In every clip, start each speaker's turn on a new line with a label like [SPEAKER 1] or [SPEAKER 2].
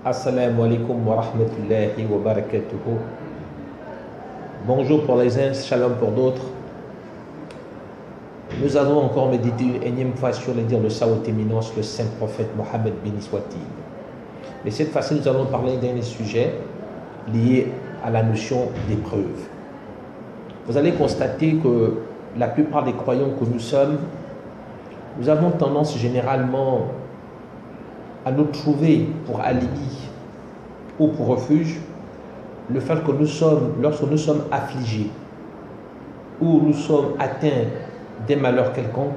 [SPEAKER 1] Assalamu alaikum wa rahmatullahi wa barakatuhu. Bonjour pour les uns, shalom pour d'autres. Nous allons encore méditer une énième fois sur les dires de sa haute éminence, le saint prophète Mohammed béni soit-il. Mais cette fois-ci, nous allons parler d'un sujet lié à la notion d'épreuve. Vous allez constater que la plupart des croyants que nous sommes, nous avons tendance généralement à nous trouver pour alibi ou pour refuge le fait que nous sommes, lorsque nous sommes affligés ou nous sommes atteints d'un malheur quelconque,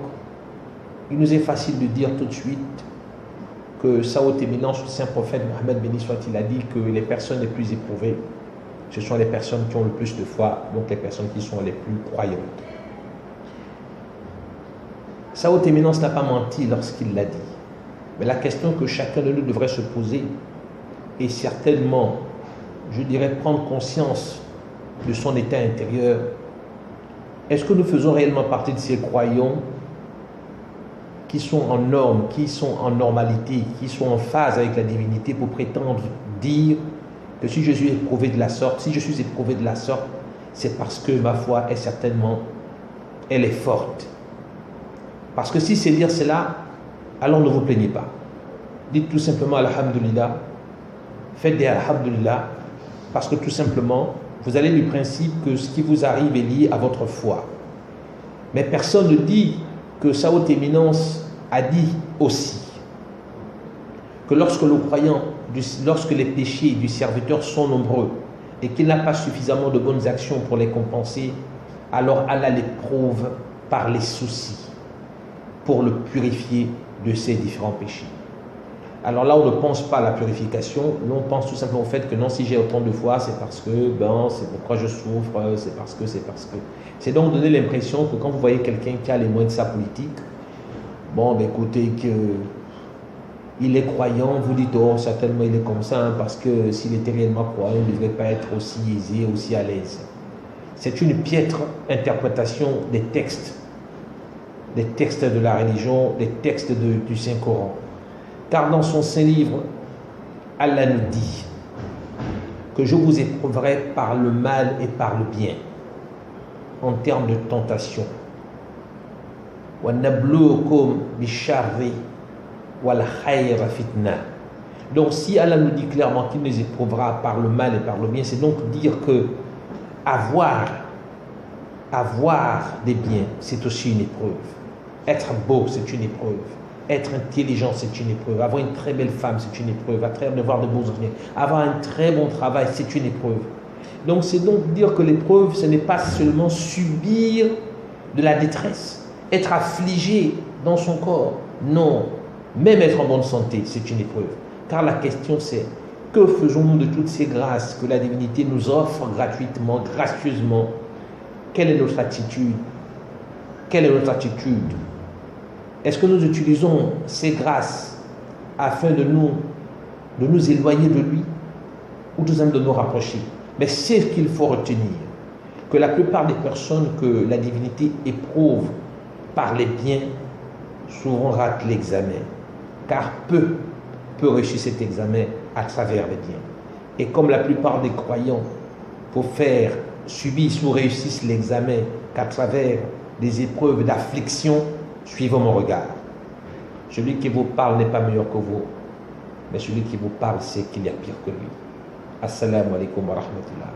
[SPEAKER 1] il nous est facile de dire tout de suite que sa haute éminence, le saint prophète Mohammed béni soit-il, a dit que les personnes les plus éprouvées, ce sont les personnes qui ont le plus de foi, donc les personnes qui sont les plus croyantes. Sa haute éminence n'a pas menti lorsqu'il l'a dit. Mais la question que chacun de nous devrait se poser est certainement, je dirais, prendre conscience de son état intérieur. Est-ce que nous faisons réellement partie de ces croyants qui sont en norme, qui sont en normalité, qui sont en phase avec la divinité pour prétendre dire que si je suis éprouvé de la sorte, c'est parce que ma foi est certainement, elle est forte. Parce que si c'est dire cela, alors ne vous plaignez pas. Dites tout simplement Alhamdulillah. Faites des Alhamdulillah. Parce que tout simplement, vous avez le principe que ce qui vous arrive est lié à votre foi. Mais personne ne dit que sa haute éminence a dit aussi que lorsque le croyant, lorsque les péchés du serviteur sont nombreux et qu'il n'a pas suffisamment de bonnes actions pour les compenser, alors Allah l'éprouve par les soucis pour le purifier de ces différents péchés. Alors là, on ne pense pas à la purification, on pense tout simplement au fait que non, si j'ai autant de foi, c'est parce que, c'est pourquoi je souffre, c'est parce que. C'est donc donner l'impression que quand vous voyez quelqu'un qui a les moyens de sa politique, écoutez, qu'il est croyant, vous dites, oh, certainement il est comme ça, parce que s'il était réellement croyant, il ne devrait pas être aussi aisé, aussi à l'aise. C'est une piètre interprétation des textes de la religion, des textes du Saint-Coran. Car dans son Saint-Livre, Allah nous dit que je vous éprouverai par le mal et par le bien, en termes de tentation. Donc si Allah nous dit clairement qu'il nous éprouvera par le mal et par le bien, c'est donc dire que avoir des biens, c'est aussi une épreuve. Être beau, c'est une épreuve. Être intelligent, c'est une épreuve. Avoir une très belle femme, c'est une épreuve. Avoir de beaux enfants, avoir un très bon travail, c'est une épreuve. Donc, c'est donc dire que l'épreuve, ce n'est pas seulement subir de la détresse, être affligé dans son corps. Non, même être en bonne santé, c'est une épreuve. Car la question, c'est que faisons-nous de toutes ces grâces que la divinité nous offre gratuitement, gracieusement? Quelle est notre attitude? Quelle est notre attitude? Est-ce que nous utilisons ces grâces afin de nous éloigner de lui ou tout simplement de nous rapprocher? Mais c'est ce qu'il faut retenir, que la plupart des personnes que la divinité éprouve par les biens souvent ratent l'examen, car peu réussir cet examen à travers les biens. Et comme la plupart des croyants, pour faire subissent ou réussissent l'examen qu'à travers des épreuves d'affliction, suivant mon regard. Celui qui vous parle n'est pas meilleur que vous, mais celui qui vous parle sait qu'il y a pire que lui. Assalamu alaikum wa rahmatullah.